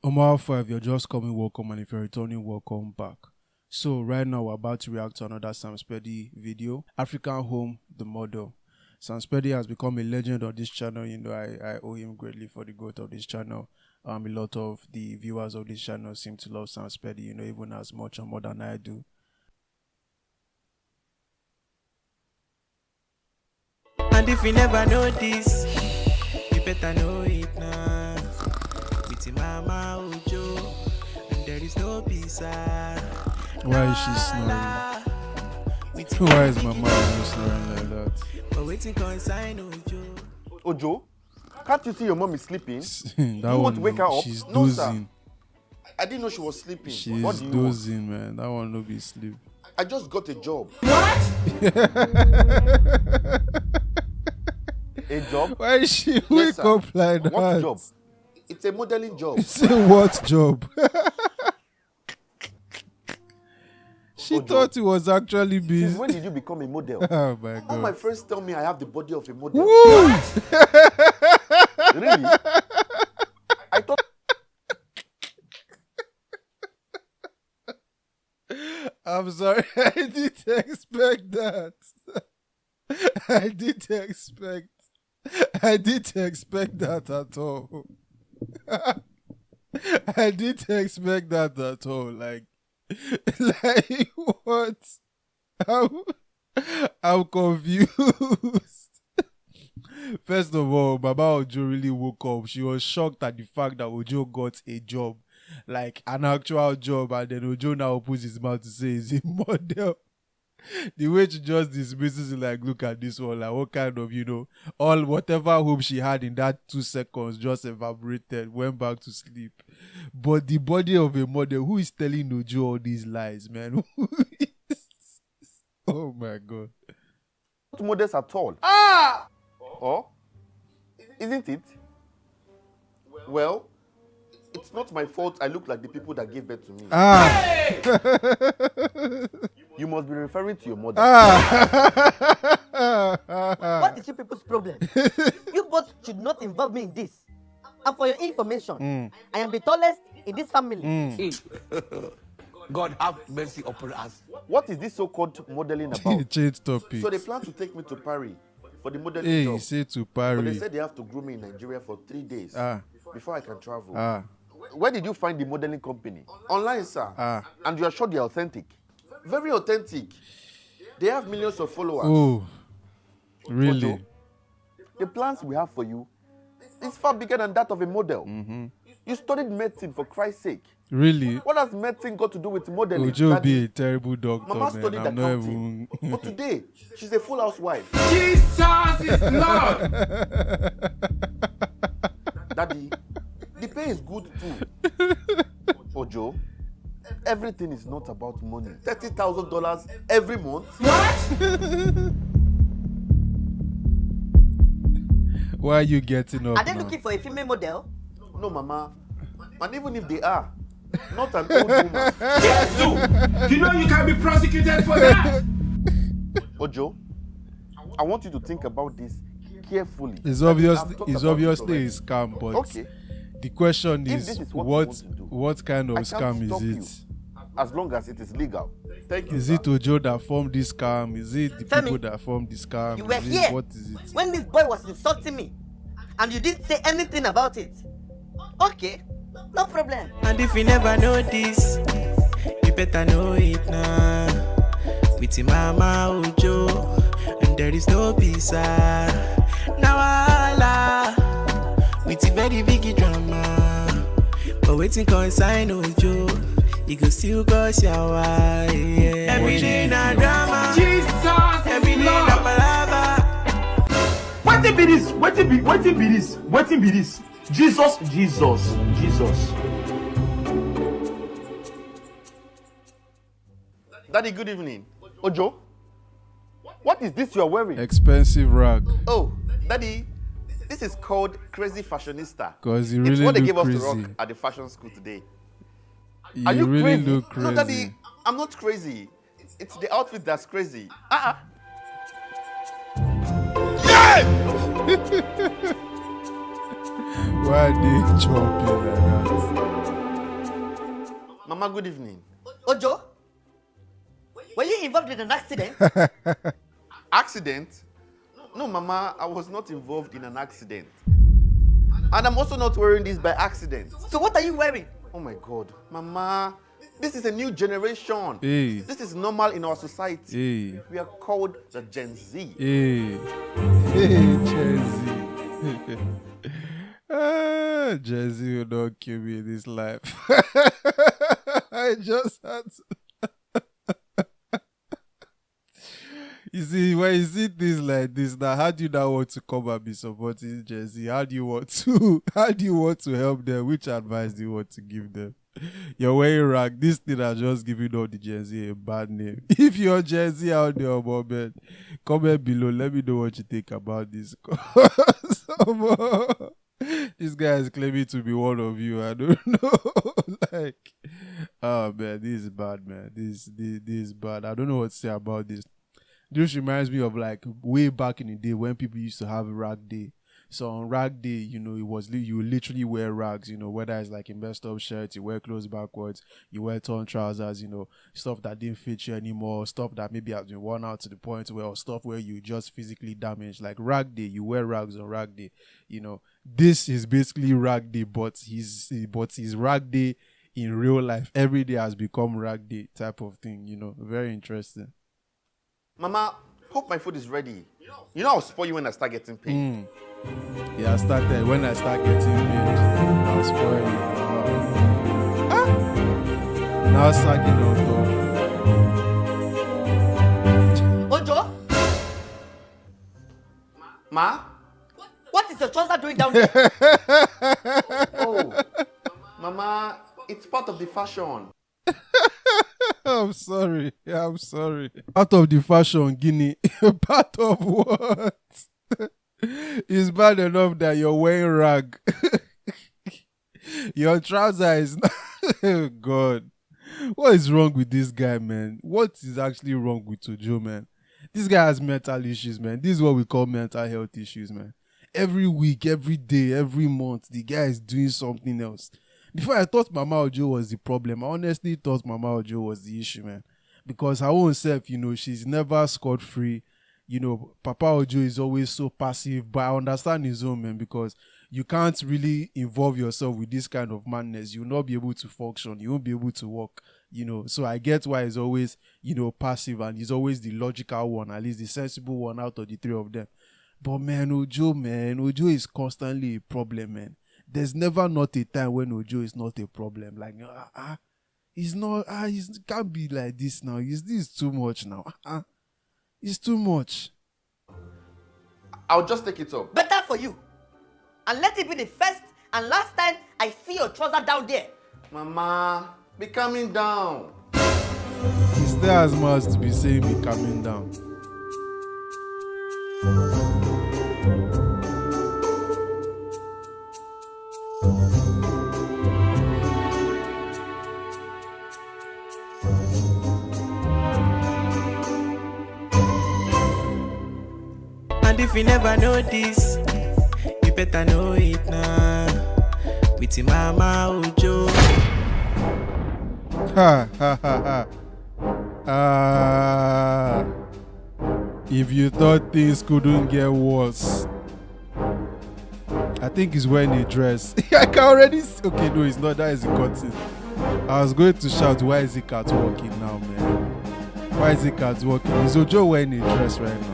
Omar 5, you're just coming, welcome, and if you're returning, welcome back. So right now we're about to react to another SamSpedy video, African Home, the model. SamSpedy has become a legend on this channel. You know, I owe him greatly for the growth of this channel. A lot of the viewers of this channel seem to love SamSpedy, you know, even as much or more than I do. And if you never know this, you better know it now. With Mama Ojo, and there is no peace. Why is she snoring? Why is my mom snoring like that? But waiting consign Ojo. Ojo, can't you see your mom is sleeping? That you want to wake her up? She's No, dozing. sir. I didn't know she was sleeping. She's what do you dozing, want? man. That one no be sleep. I just got a job. What? A job? Why is she wake sir. up like that? What job? It's a modeling job. Say what job? She Ojo. thought it was actually Since busy. when did you become a model? Oh my All my god. friends tell me I have the body of a model. Woo! Really? I thought I'm sorry, I didn't expect that. I didn't expect that at all. I didn't expect that at all. Like what? I'm confused. First of all, Baba Ojo really woke up. She was shocked at the fact that Ojo got a job, like an actual job, and then Ojo now opens his mouth to say he's a model. The way she just dismisses it, like, look at this one, like, what kind of, you know, all whatever hope she had in that 2 seconds just evaporated, went back to sleep. But the body of a model, who is telling Ojo all these lies, man? Who is? Oh my god. not models at all. Or isn't it? Well, it's not my fault I look like the people that gave birth to me. You must be referring to your mother. What is your people's problem? You both should not involve me in this. And for your information, I am the tallest in this family. God have mercy upon us. What is this so-called modeling about? Change topic. So they plan to take me to Paris for the modeling Hey, job. he said to But they Paris. said they have to groom me in Nigeria for 3 days before I can travel. Where did you find the modeling company? Online, sir. And you are sure they are authentic? Very authentic. They have millions of followers. Oh, really? Ojo, the plans we have for you is far bigger than that of a model. You studied medicine, for Christ's sake. Really? What has medicine got to do with modeling? Ojo Daddy? be a terrible doctor, Mama man. studied I'm not accounting. even... But today, she's a full housewife. Jesus is Lord. Daddy, the pay is good too. Ojo, everything is not about money. $30,000 every month? Why are you getting up Are they now? looking for a female model? No, Mama. And even if they are, not an old woman. Jesus, you know you can be prosecuted for that. Ojo, I want you to think about this carefully. It's I've obviously talked it's about obviously a it scam, but Okay. the question If is, this is what you what want to do, what kind of I can't scam stop is you. it? As long as it is legal. Thank you. Is sir. it Ojo that formed this scam? Is it the Femi, people that formed this scam? you were Is it- here What is it? when this boy was insulting me, and you didn't say anything about it. Okay, no problem. And if you never know this, you better know it now. With Mama Ojo, and there is no peace. Now Allah, with a very big drama. But waiting consign Ojo, you can still go shower. Yeah. Every day na drama. Jesus Every is day na Lord. palava. Wetin be this? Wetin be this? Jesus. Daddy, good evening. Ojo, what is this you are wearing? Expensive rag. Oh, Daddy, this is called Crazy Fashionista. Because you It's really what they look gave us to crazy. rock at the fashion school today. You Are you really crazy? look crazy. No, Daddy, I'm not crazy. It's the outfit that's crazy. Why are they jumping like that? Mama, good evening. Ojo, were you involved in an accident? Accident? No, Mama, I was not involved in an accident. And I'm also not wearing this by accident. So what are you wearing? Oh my God. Mama, this is a new generation. Hey. This is normal in our society. Hey. We are called the Gen Z. Hey. Hey, Gen Z. Gen Z will not kill me in this life. I just had to. You see, when you see things like this, now how do you now want to come and be supporting Gen Z? How do you want to help them? Which advice do you want to give them? You're wearing rag. This thing has just given all the Gen Z a bad name. If you're Gen Z out there, man, comment below. Let me know what you think about this. This guy is claiming to be one of you. I don't know. Like, oh man, this is bad, man. This is bad. I don't know what to say about this. This reminds me of like way back in the day when people used to have rag day. So on rag day, you know, you literally wear rags, you know, whether it's like a messed up shirt, you wear clothes backwards, you wear torn trousers, you know, stuff that didn't fit you anymore, stuff that maybe has been worn out to the point where, or stuff where you just physically damaged. Like rag day, you wear rags on rag day, you know. This is basically rag day, but his rag day in real life. Every day has become rag day type of thing, you know. Very interesting. Mama, hope my food is ready. You know I'll spoil you when I start getting paid. Yeah, when I start getting paid, I'll spoil you. Now sagging on Ojo? Ma? What is your trouser doing down there? Oh, Mama, it's part of the fashion. I'm sorry. Part of the fashion, Guinea. Part of what? It's bad enough that you're wearing rag. Your trouser is not. Oh God. What is wrong with this guy, man? What is actually wrong with Ojo, man? This guy has mental issues, man. This is what we call mental health issues, man. Every week, every day, every month, the guy is doing something else. Before I thought Mama Ojo was the problem, I honestly thought Mama Ojo was the issue, man. Because her own self, you know, she's never scot-free. You know, Papa Ojo is always so passive, but I understand his own, man, because you can't really involve yourself with this kind of madness. You'll not be able to function. You won't be able to work, you know. So I get why he's always, you know, passive, and he's always the logical one, at least the sensible one out of the three of them. But man, Ojo is constantly a problem, man. There's never not a time when Ojo is not a problem. Like, he's not, he can't be like this now. This is too much now. It's too much. I'll just take it up. Better for you. And let it be the first and last time I see your trouser down there. Mama, be calming down. Is there as much to be saying be calming down? And if you never know this, you better know it now. With your Mama Ojo. If you thought things couldn't get worse, I think he's wearing a dress. I can already see. Okay, no, it's not. That is a curtain. I was going to shout, why is he catwalking now, man? Why is he catwalking? Is Ojo wearing a dress right now?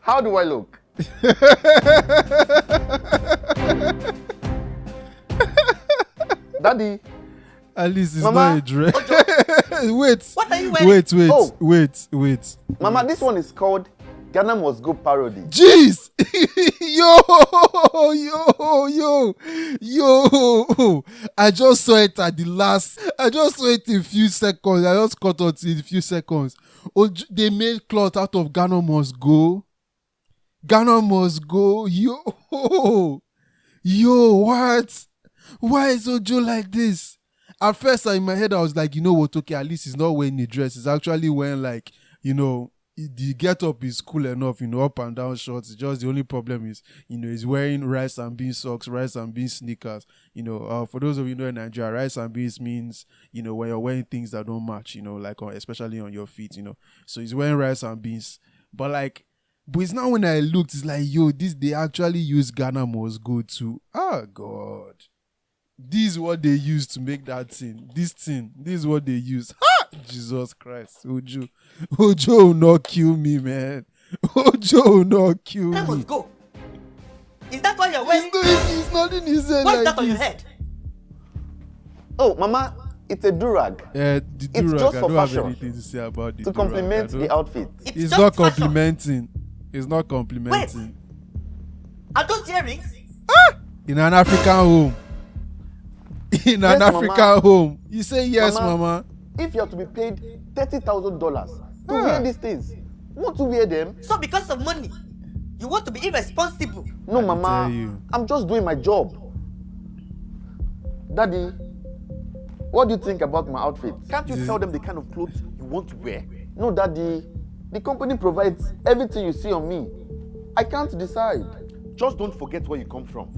How do I look? Daddy. At least it's Mama. not a dress. Wait. What are you wearing? Wait. Mama, this one is called Ghana Must Go Parody. Jeez! Yo! I just saw it at the last. I just saw it in a few seconds. I just caught it in a few seconds. Oh, they made cloth out of Ghana Must Go. Ghana Must Go. Yo! Yo, what? Why is Ojo like this? At first, in my head, I was like, you know what? Okay, at least he's not wearing a dress. He's actually wearing like, the get up is cool enough, up and down shorts. It's just the only problem is, he's wearing rice and bean socks, rice and bean sneakers. For those of you in Nigeria, rice and beans means, when you're wearing things that don't match, especially on your feet, So he's wearing rice and beans. But it's now when I looked, it's like, yo, they actually use Ghana Must Go to, oh God. This is what they use to make that thing. This is what they use. Ha! Jesus Christ. Ojo will not kill me, man. Ojo will not kill Ghana me. Must Go. Is that why you're wearing? It's not in his head. What's like that on this. your head? Oh, Mama, it's a durag. The It's durag, just I for don't have fashion. anything to say about the To durag. complement the outfit. It's just not fashion. complimenting. It's not complimenting. Are those earrings? In an African home. In an Yes, African Mama. home. You say yes, Mama. If you have to be paid $30,000 to wear these things, won't you wear them? So because of money, you want to be irresponsible? No, I Mama. tell you. I'm just doing my job. Daddy, what do you think about my outfit? Can't you tell them the kind of clothes you want to wear? No, Daddy. The company provides everything you see on me. I can't decide. Just don't forget where you come from.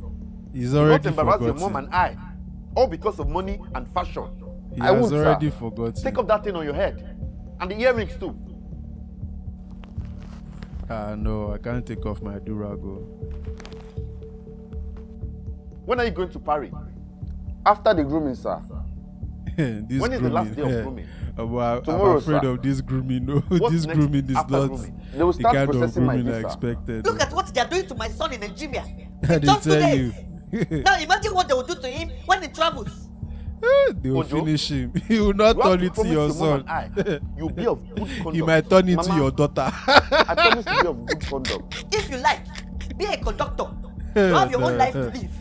He's Do already not embarrass your forgotten. mom and I, all because of money and fashion. He I has won't, already sir. forgotten. Take off that thing on your head. And the earrings too. No, I can't take off my durago. When are you going to Paris? After the grooming, sir. This When is the last grooming, day of grooming? I'm Tomorrow, afraid sir. of this grooming. No, What's this next grooming is after not grooming? They will the start kind of processing my grooming I visa. expected. Look at what they are doing to my son in Nigeria. I In just 2 tell days. you. Now imagine what they will do to him when he travels. They will Ojo, finish him. He will not You have turn to into promise your mom son. and I, you'll be of good conduct. He might turn into Mama, your daughter. I promise to be of good conduct. If you like, be a conductor. You have your own life to live.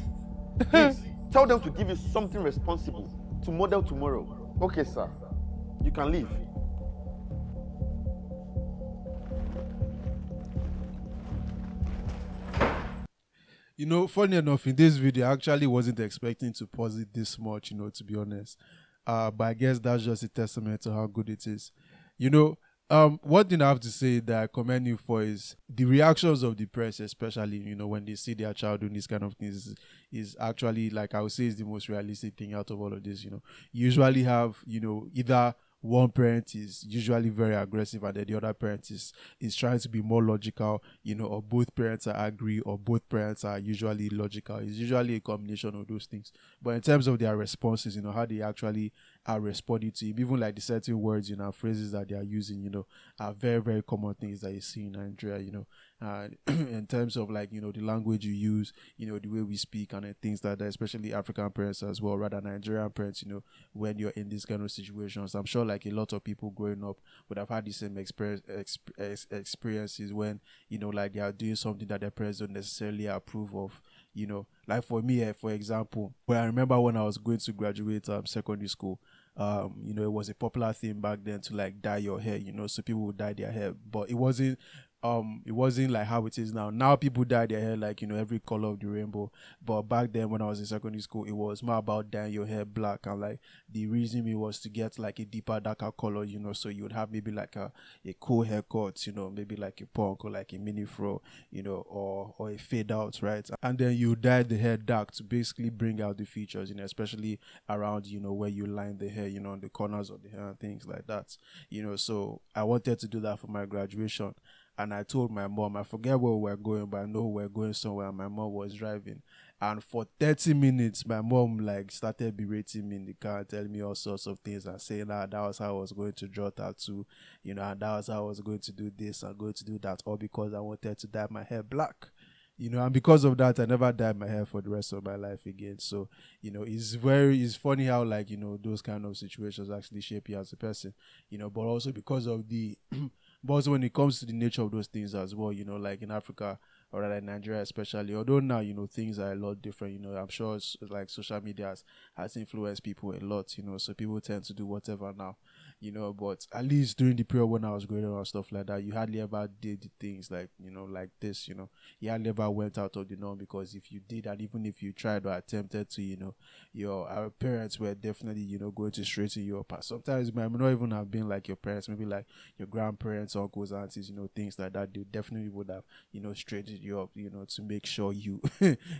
Please, tell them to give you something responsible to model tomorrow. Okay, sir. You can leave. Funny enough, in this video, I actually wasn't expecting to pause it this much, to be honest. But I guess that's just a testament to how good it is. One thing I have to say that I commend you for is the reactions of the press, especially, when they see their child doing these kind of things, is actually, like I would say, is the most realistic thing out of all of this. You usually have, either one parent is usually very aggressive and then the other parent is trying to be more logical, or both parents are angry or both parents are usually logical. It's usually a combination of those things. But in terms of their responses, how they actually are responding to him, even like the certain words, phrases that they are using, are very, very common things that you see in Nigeria, in terms of like, the language you use, the way we speak and things like that, especially African parents as well, rather Nigerian parents, when you're in these kind of situations. I'm sure like a lot of people growing up would have had the same experiences when, like they are doing something that their parents don't necessarily approve of. Like for me, for example, when I remember when I was going to graduate secondary school, it was a popular thing back then to like dye your hair, so people would dye their hair, but it wasn't like how it is now. Now people dye their hair like, every color of the rainbow. But back then when I was in secondary school, it was more about dyeing your hair black, and like the reason it was to get like a deeper, darker color, so you would have maybe like a cool haircut, maybe like a punk or like a mini fro, or a fade out, right? And then you dye the hair dark to basically bring out the features, especially around, where you line the hair, on the corners of the hair and things like that. So I wanted to do that for my graduation. And I told my mom, I forget where we were going, but I know we were going somewhere. My mom was driving. And for 30 minutes, my mom like started berating me in the car, telling me all sorts of things and saying that was how I was going to draw tattoo, and that was how I was going to do this and going to do that, all because I wanted to dye my hair black. And because of that, I never dyed my hair for the rest of my life again. So, it's funny how like, those kind of situations actually shape you as a person, but also because of the but also when it comes to the nature of those things as well, like in Africa or like Nigeria especially, although now, things are a lot different, I'm sure it's like social media has influenced people a lot, so people tend to do whatever now, But at least during the period when I was growing up and stuff like that, you hardly ever did the things like, like this, you hardly ever went out of the norm, because if you did, and even if you tried or attempted to, our parents were definitely, going to straighten you up. Sometimes it might not even have been like your parents, maybe like your grandparents, uncles, aunties, things like that. They definitely would have, straightened you up, to make sure you,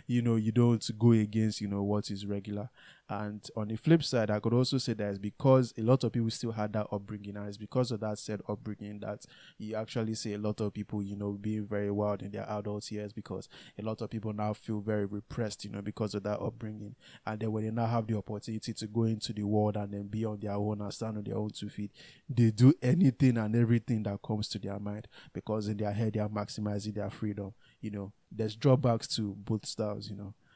you don't go against, what is regular. And on the flip side, I could also say that it's because a lot of people still had that upbringing, and it's because of that said upbringing that you actually see a lot of people, being very wild in their adult years, because a lot of people now feel very repressed, because of that upbringing. And then when they now have the opportunity to go into the world and then be on their own and stand on their own 2 feet, they do anything and everything that comes to their mind, because in their head they are maximizing their freedom. There's drawbacks to both styles.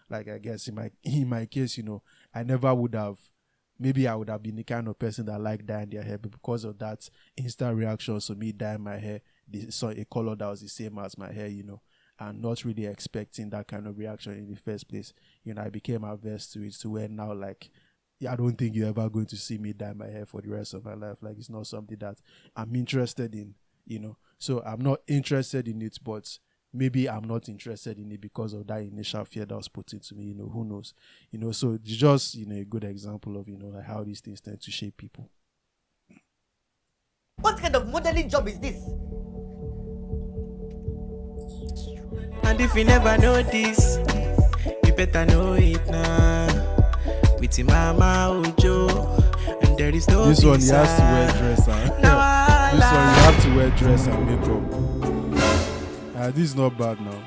Like, I guess in my case, I never would have, maybe I would have been the kind of person that liked dyeing their hair, but because of that instant reaction, so me dyeing my hair, they saw a color that was the same as my hair, and not really expecting that kind of reaction in the first place, I became averse to it, to where now, like, I don't think you're ever going to see me dye my hair for the rest of my life. Like, it's not something that I'm interested in, so I'm not interested in it, but maybe I'm not interested in it because of that initial fear that was put into me, who knows, so it's just, a good example of, like how these things tend to shape people. What kind of modeling job is this? And if you never know this, you better know it now. With your mama Ojo, and there is no this one he has to wear dress and this one you have to wear dress and makeup. This is not bad now.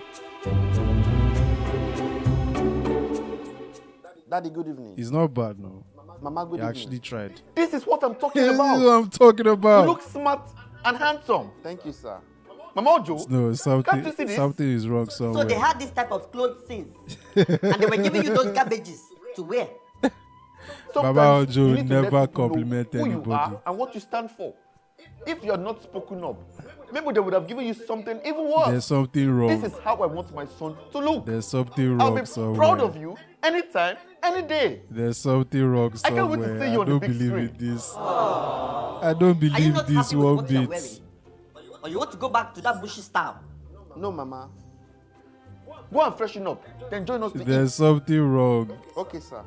Daddy, good evening. It's not bad now. Mama, good evening. Actually tried. This is what I'm talking This about. is what I'm talking about. You look smart and handsome. Thank you, sir. Mama Ojo. No, Can't you see this? something is wrong somewhere. So they had this type of clothes since, and they were giving you those garbages to wear. Baba Ojo you need to let never people know compliment who you anybody. are and what you stand for. If you are not spoken up, maybe they would have given you something even worse. There's something wrong. This is how I want my son to look. There's something I'll wrong be somewhere. proud of you anytime, any day. There's something wrong I can't wait to somewhere. see you I on the don't big believe screen. in this. I don't Are you believe not this happy with one what you are bit. wearing? Or you want to go back to that bushy style? No, Mama. Go and freshen up. Then join us to There's something wrong. eat. Okay, sir.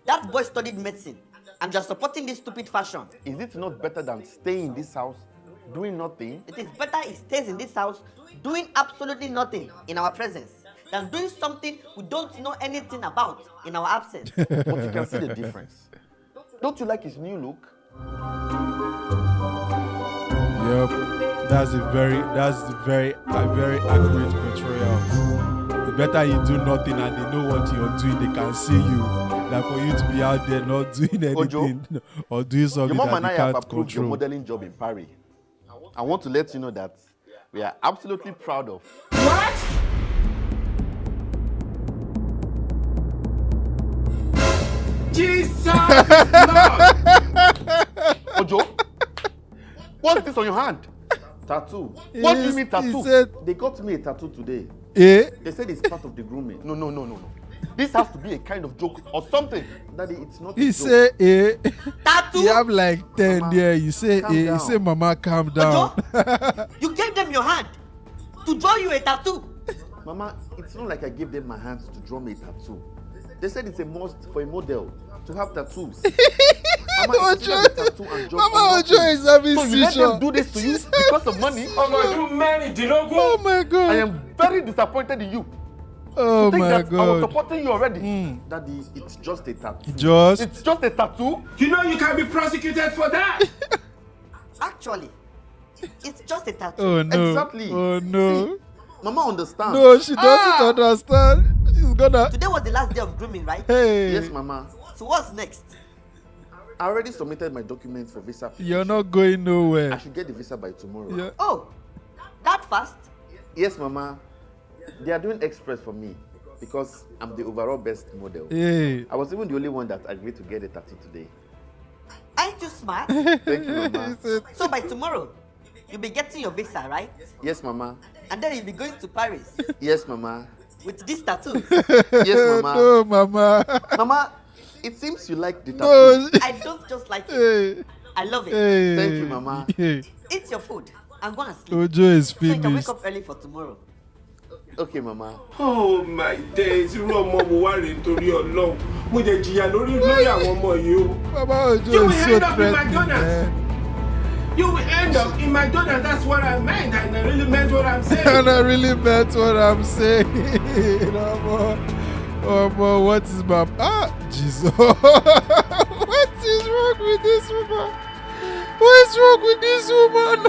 That boy studied medicine, and you're supporting this stupid fashion. Is it not better than staying in this house, doing nothing? It is better he stays in this house doing absolutely nothing in our presence than doing something we don't know anything about in our absence. But you can see the difference. Don't you like his new look? Yep. That's a very accurate portrayal. The better you do nothing and they know what you're doing, they can see you. Like for you to be out there not doing anything Ojo, or doing something your mom that and you I have can't approved your control. modeling job in Paris. I want to let you know that we are absolutely proud of. What? Jesus is Lord. Ojo, what's this on your hand? Tattoo. What do you mean He tattoo? said- They got me a tattoo today. Eh? They said it's part of the grooming. No. This has to be a kind of joke or something. Daddy, it's not He a joke. say eh. Tattoo? You have like 10 Mama, there. You say calm eh. down. You say mama calm down. Ojo, you gave them your hand to draw you a tattoo. Mama, it's not like I gave them my hands to draw me a tattoo. They said it's a must for a model to have tattoos. Mama, it's Ojo, either the tattoo and job Mama or Ojo nothing. is having So you let seizure. them do this to you because of money? Oh my God, man, Dilogo. Oh my god. I am very disappointed in you. Oh Think my that I was god. supporting you already. Daddy, it's just a tattoo. Just It's just a tattoo. You know you can be prosecuted for that. Actually, it's just a tattoo. oh no. Exactly. Oh no. See, Mama understands. No, she doesn't understand. She's gonna. Today was the last day of grooming, right? Hey. Yes, Mama. So what's next? I already submitted my documents for visa. You're not going I nowhere. should get the visa by tomorrow. Yeah. Oh, that fast? Yes, Mama. They are doing express for me because I'm the overall best model. Hey. I was even the only one that agreed to get a tattoo today. Aren't you smart? Thank you, Mama. He said, So by tomorrow, you'll be getting your visa, right? Yes, Mama. And then you'll be going to Paris. Yes, Mama. With this tattoo. Yes, Mama. No, Mama. Mama, it seems you like the tattoo. No. I don't just like it. I love it. Hey. Thank you, Mama. Hey. Eat your food and go and sleep. Ojo is So you can wake finished. up early for tomorrow. Okay, Mama. Oh my days, irú ọmọ wo wá rèé nítorí Ọlọ́run. Mo jẹ jìyà lórí àwọn ọmọ yìí o. Mama Ojo You is will so end up in threatening. McDonald's. You will end up in McDonald's. That's what I meant. And I really meant what I'm saying. And I really meant what I'm saying. Omo, what is my... Jesus. What is wrong with this woman? What is wrong with this woman?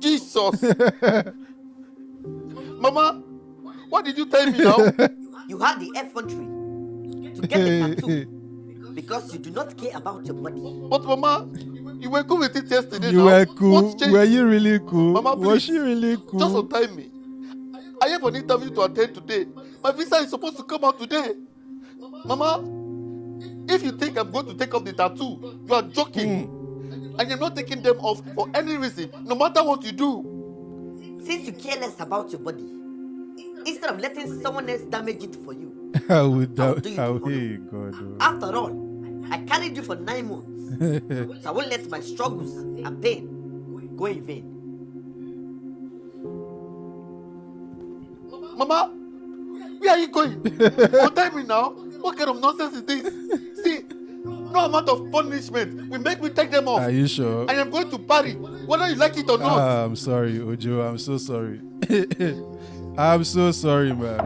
Jesus! Mama, what did you tell me now? You had the effrontery to get the tattoo because you do not care about your body. But Mama, you were cool with it yesterday. You now. were cool. What's changed? Were you really cool? Mama, Was please, she really cool? just untie me. I have an interview to attend today. My visa is supposed to come out today. Mama, if you think I'm going to take off the tattoo, you are joking. And I'm not taking them off for any reason, no matter what you do. Since you care less about your body, instead of letting someone else damage it for you. I would doubt. do you How tomorrow? hey God. After all, I carried you for 9 months. So I won't let my struggles and pain go in vain. Mama, where are you going? Don't tell me now. What kind of nonsense is this? See, no amount of punishment will make me take them off. Are you sure? I am going to Paris, whether you like it or not. I'm sorry, Ojo. I'm so sorry. I'm so sorry, man.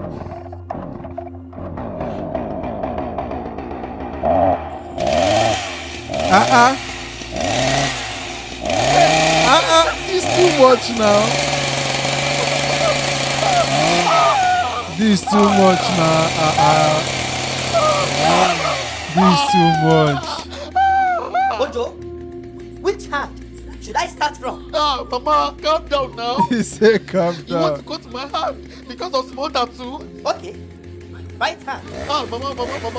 It's too much now. This too much now. This too much. Ojo, which hand should I start from? Mama, calm down now. He said, calm You want to down. go to my hand because of small tattoo? Okay, right hand. Mama,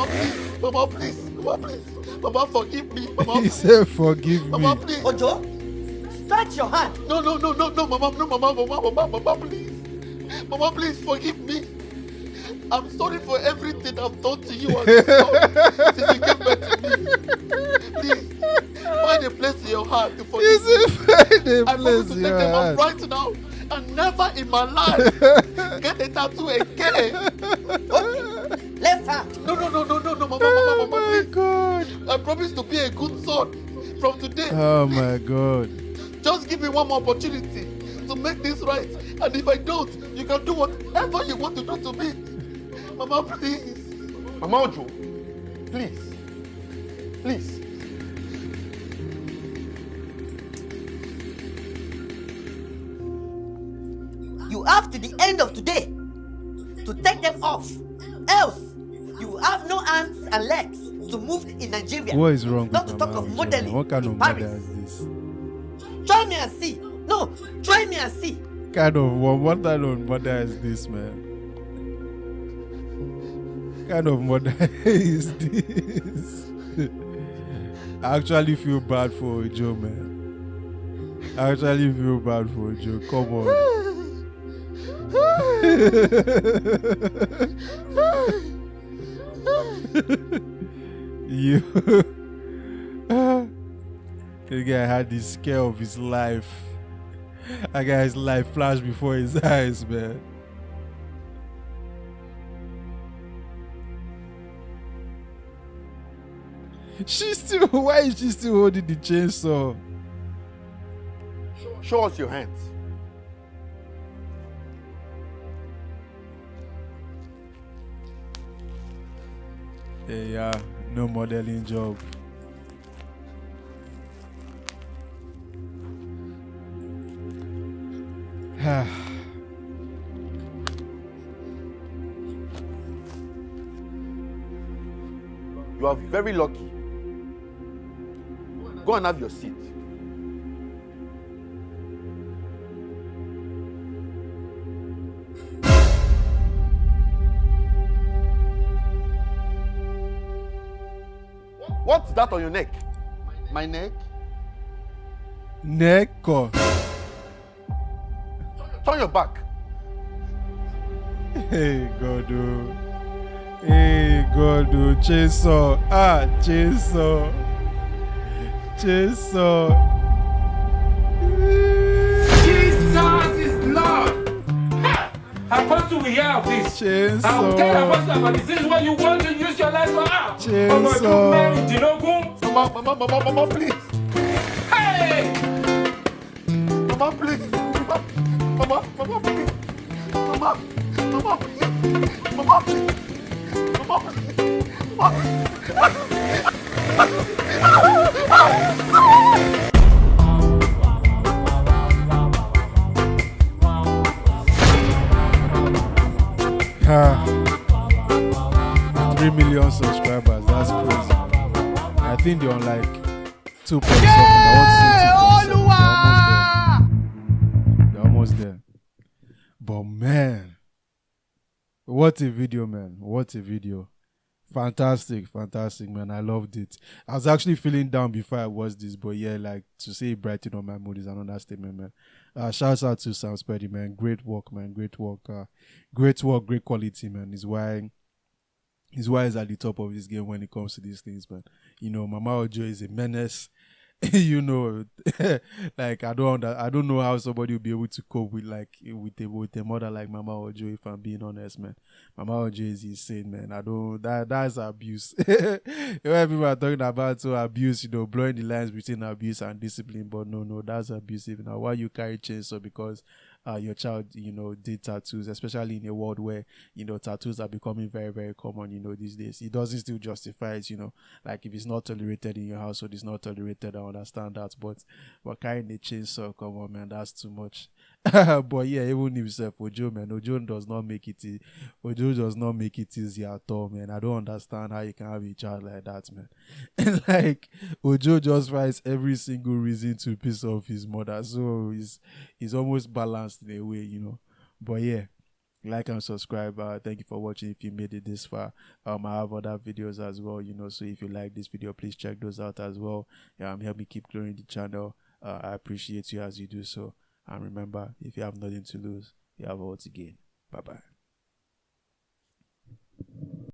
please. Mama, please. Mama, please. Mama, forgive me. Mama, He said, forgive Mama, me. please. Ojo, stretch your hand. No, Mama, Mama, please. Mama, please forgive me. I'm sorry for everything I've done to you and your son since you came back to me. Please, find a place in your heart to He forgive me. said, find a I promise place to in take your them off heart. right now and never in my life get a tattoo again. Okay, left hand. No, Mama, Oh my please. God. I promise to be a good son from today. Oh my God. Just give me one more opportunity to make this right. And if I don't, you can do whatever you want to do to me. Mama, please. Mama Ojo, please. Please. You have to the end of today to take them off. Else, you will have no hands and legs to move in Nigeria. What is wrong Not with to talk Mama of Ojo? modeling What kind in of mother Paris. is this? Try me and see. No, try me and see. What kind of mother is this, man? Kind of mother is this? I actually feel bad for Ojo, man. I actually feel bad for Ojo. Come on. You. The guy had the scare of his life. That guy's life flashed before his eyes, man. Why is she still holding the chainsaw? Show us your hands. Yeah, no modeling job. You are very lucky. Go and have your seat. What's that on your neck? My neck? Neck or Turn your back. hey God, oh. Hey God, oh. Chainsaw. Chainsaw. Jesus is Lord. Apostle, we hear of this. I will tell Apostle about this. This is what you want to use your life for. Mama, please. Hey! Mama, please. Mama, please. Mama, please. Mama, please. Ha. 3 million subscribers. That's crazy. I think they're on like 2 point something. I want to see 2.7. They're almost there. But man, what a video, man. What a video. Fantastic, man. I loved it. I was actually feeling down before I watched this, but yeah, like to say it brightened on my mood is an understatement, man. Shouts out to SamSpedy, man. Great work, man. Great work, great quality, man. Is why he's at the top of this game when it comes to these things, man. You know, Mama Ojo is a menace. You know, like I don't know how somebody will be able to cope with with a mother like Mama Ojo, if I'm being honest, man. Mama Ojo is insane, man. That's abuse. When people are talking about abuse, you know, blowing the lines between abuse and discipline, but no, that's abusive. Now, why you carry chainsaw because your child, you know, did tattoos, especially in a world where, you know, tattoos are becoming very, very common, you know, these days. It doesn't still justify it, you know, like if it's not tolerated in your household, it's not tolerated. I understand that, but carrying a chainsaw, come on, man, that's too much. But yeah, even himself, Ojo does not make it easy at all, man. I don't understand how you can have a child like that, man. And like Ojo just finds every single reason to piss off his mother, so he's almost balanced in a way, you know. But yeah, like and subscribe. Thank you for watching. If you made it this far, I have other videos as well, you know, so if you like this video, please check those out as well. Help me keep growing the channel. I appreciate you as you do so. And remember, if you have nothing to lose, you have all to gain. Bye bye.